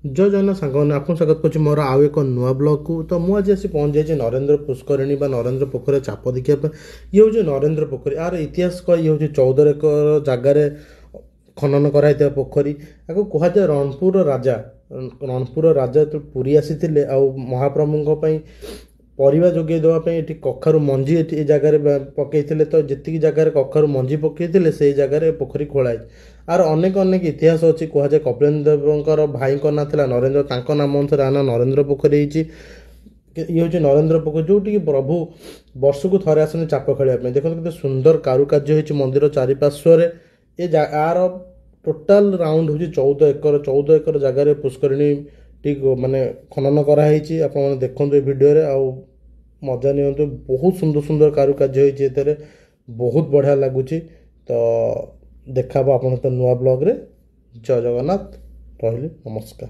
जय जगन्नाथ सांगने आपको स्वागत करुच्ची मोर आउ एक नुआ ब्लॉग को। तो मुझे आसी पहुँच जाइए नरेंद्र पुष्करिणी बा नरेंद्र पोखर चाप देखा। ये हूँ नरेंद्र पोखरी यार इतिहास कह ये हूँ 14 एकर जगार खनन कराई पोखरी या कहुए रणपुर राजा तो पुरी आसी महाप्रभु परिवा जोगे देवाई ये कखारू मंजी ये जगार पकई तो जी जगार कखारू मंजी पकई से जगार पोखरी खोलाई। आर अनेक अनेक इतिहास अच्छी कहुए कपिलेन्द्र देवर भाई ना था नरेंद्र नाम अनुसार आना नरेंद्र पोखरी ये हूँ नरेंद्र पोखरी जो प्रभु वर्ष को थे आसने चाप खेलने देखो के सुंदर कारुकार्य हो मंदिर चारिपार्श्व ये यार टोटाल राउंड हूँ 14 एकर जगार पुष्करिणी ठीक माने खनन कराई। आप देखते भिडियो आउ मजा नि बहुत सुंदर सुंदर कारुकार्य होते बहुत बढ़िया लगुच। तो देखा आप नुआ ब्लॉग रे। जय जगन्नाथ रही नमस्कार।